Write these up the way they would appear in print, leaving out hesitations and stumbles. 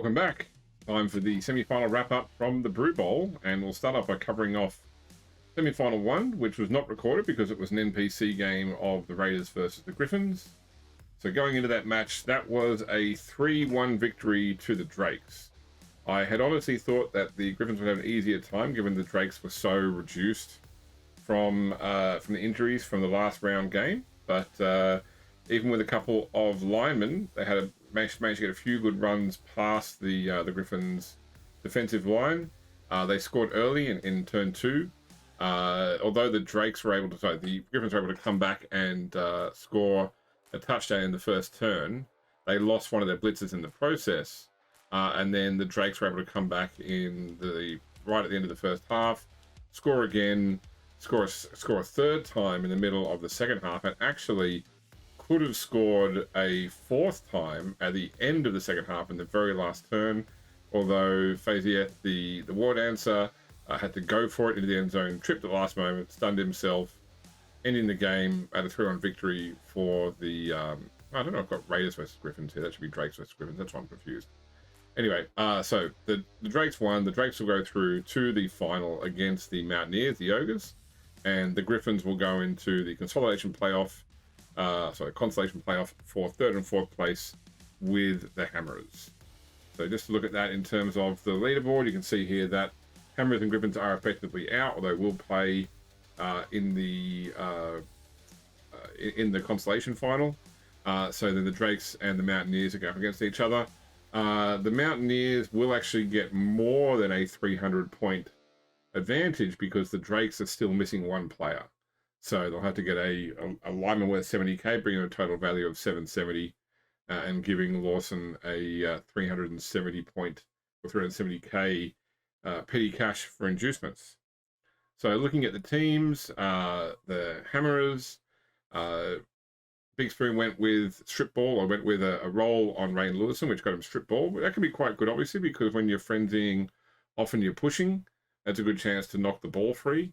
welcome back. Time for the semi-final wrap-up from the Brew Bowl, and we'll start off by covering off semi-final 1, which was not recorded because it was an NPC game of the Raiders versus the Griffins. So going into that match, that was a 3-1 victory to the Drakes. I had honestly thought that the Griffins would have an easier time given the Drakes were so reduced from the injuries from the last round game, but even with a couple of linemen, they had managed to get a few good runs past the Griffins' defensive line. They scored early in turn 2. Although the Griffins were able to come back and score a touchdown in the first turn, they lost one of their blitzers in the process. And then the Drakes were able to come back right at the end of the first half, score again, score a third time in the middle of the second half, and actually could have scored a fourth time at the end of the second half in the very last turn, although Fazieth, the war dancer, had to go for it into the end zone, tripped at the last moment, stunned himself, ending the game at a 3-1 victory for the, I don't know, I've got Raiders versus Griffins here. That should be Drakes versus Griffins. That's why I'm confused. Anyway, so the Drakes won. The Drakes will go through to the final against the Mountaineers, the Ogres, and the Griffins will go into the consolation playoff for third and fourth place with the Hammerers. So just to look at that in terms of the leaderboard, you can see here that Hammerers and Griffins are effectively out, although we'll play in the consolation final. So then the Drakes and the Mountaineers are going against each other. The Mountaineers will actually get more than a 300-point advantage because the Drakes are still missing one player. So they'll have to get a lineman worth 70k, bringing a total value of 770, and giving Lawson a 370-point or 370k petty cash for inducements. So looking at the teams, the Hammerers, Big Spoon went with strip ball, or went with a roll on Rain Lewison, which got him strip ball. But that can be quite good, obviously, because when you're frenzying, often you're pushing. That's a good chance to knock the ball free.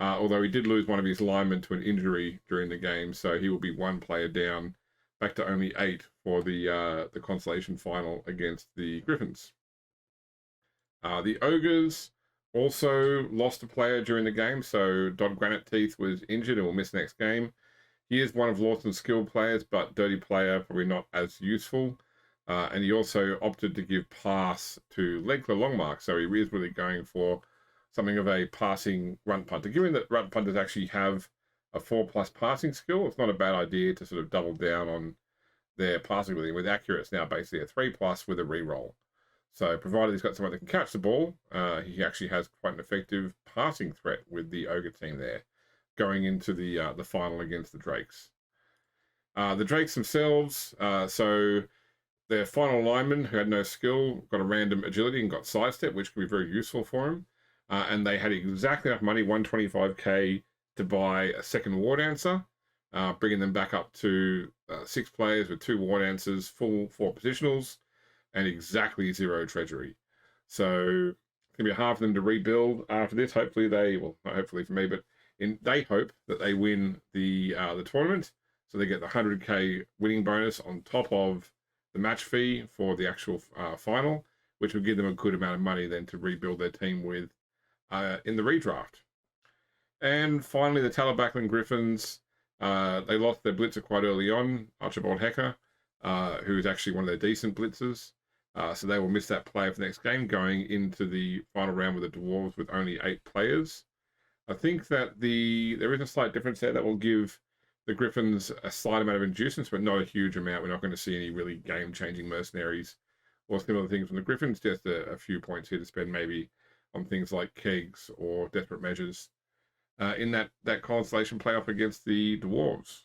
Although he did lose one of his linemen to an injury during the game, so he will be one player down, back to only 8 for the consolation final against the Griffins. The Ogres also lost a player during the game, so Dodd Granite Teeth was injured and will miss next game. He is one of Lawson's skilled players, but dirty player, probably not as useful. And he also opted to give pass to Legler Longmark, so he is really going for something of a passing run punter. Given that run punters actually have a 4+ passing skill, it's not a bad idea to sort of double down on their passing ability. With accurate, it's now basically a 3+ with a reroll. So provided he's got someone that can catch the ball, he actually has quite an effective passing threat with the Ogre team there, going into the final against the Drakes. The Drakes themselves, so their final lineman, who had no skill, got a random agility and got sidestep, which can be very useful for him. And they had exactly enough money, 125k, to buy a second war dancer, bringing them back up to 6 players with 2 war dancers, full 4 positionals, and exactly 0 treasury. So it's going to be hard for them to rebuild after this. Hopefully not hopefully for me, but they hope that they win the tournament, so they get the 100k winning bonus on top of the match fee for the actual final, which will give them a good amount of money then to rebuild their team with in the redraft. And finally, the Talabaclan Griffins, they lost their blitzer quite early on, Archibald Hecker, who is actually one of their decent blitzers. So they will miss that player for the next game, going into the final round with the Dwarves with only 8 players. I think that there is a slight difference there that will give the Griffins a slight amount of inducements, but not a huge amount. We're not going to see any really game-changing mercenaries or similar things from the Griffins, just a few points here to spend maybe on things like kegs or desperate measures in that consolation playoff against the Dwarves.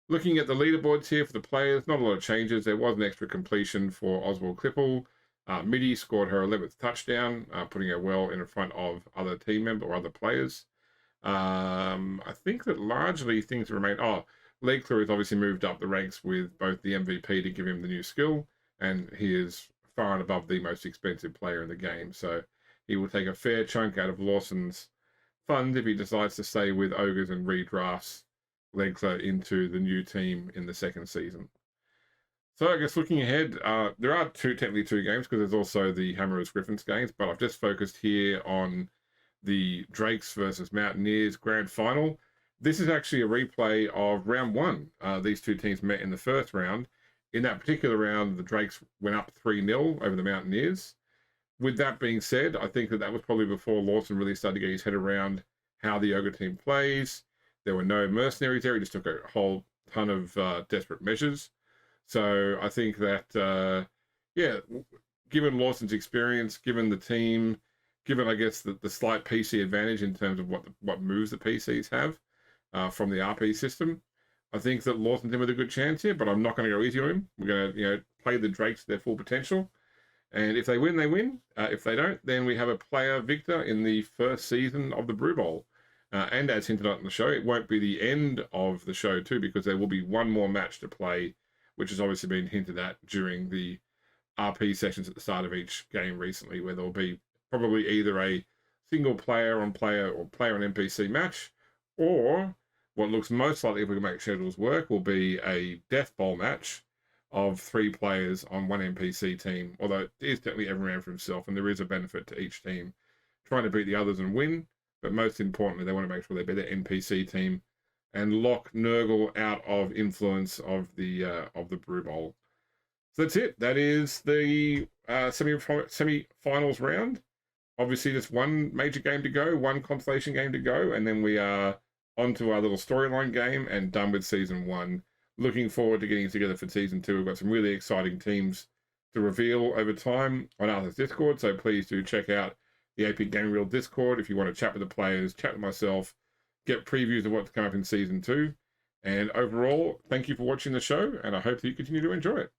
Looking at the leaderboards here for the players, not a lot of changes. There was an extra completion for Oswald Clipple. Midi scored her 11th touchdown, putting her well in front of other team members or other players. I think that largely things remain. Legler has obviously moved up the ranks with both the MVP to give him the new skill, and he is far and above the most expensive player in the game. So he will take a fair chunk out of Lawson's fund if he decides to stay with Ogres and redrafts Legler into the new team in the second season. So I guess looking ahead, there are technically two games because there's also the Hammerers Griffins games, but I've just focused here on the Drakes versus Mountaineers Grand Final. This is actually a replay of round one. These two teams met in the first round. In that particular round, the Drakes went up 3-0 over the Mountaineers. With that being said, I think that was probably before Lawson really started to get his head around how the Ogre team plays. There were no mercenaries there. He just took a whole ton of desperate measures. So I think that, yeah, given Lawson's experience, given the team, given, I guess, the slight PC advantage in terms of what moves the PCs have from the RP system, I think that Lawson's in with a good chance here, but I'm not going to go easy on him. We're going to, play the Drakes to their full potential. And if they win, they win. If they don't, then we have a player victor in the first season of the Brew Bowl. And as hinted at in the show, it won't be the end of the show too, because there will be one more match to play, which has obviously been hinted at during the RP sessions at the start of each game recently, where there'll be probably either a single player on player or player on NPC match, or what looks most likely, if we can make schedules work, will be a Death Bowl match of 3 players on one NPC team, although it is technically every man for himself, and there is a benefit to each team trying to beat the others and win, but most importantly, they want to make sure they beat their NPC team and lock Nurgle out of influence of the Brew Bowl. So that's it. That is the semi-finals round. Obviously, there's one major game to go, one consolation game to go, and then we are onto our little storyline game and done with season 1. Looking forward to getting together for season 2. We've got some really exciting teams to reveal over time on Arthur's Discord, so please do check out the AP Game Reel Discord if you want to chat with the players, chat with myself, get previews of what's coming up in season 2. And overall, thank you for watching the show, and I hope that you continue to enjoy it.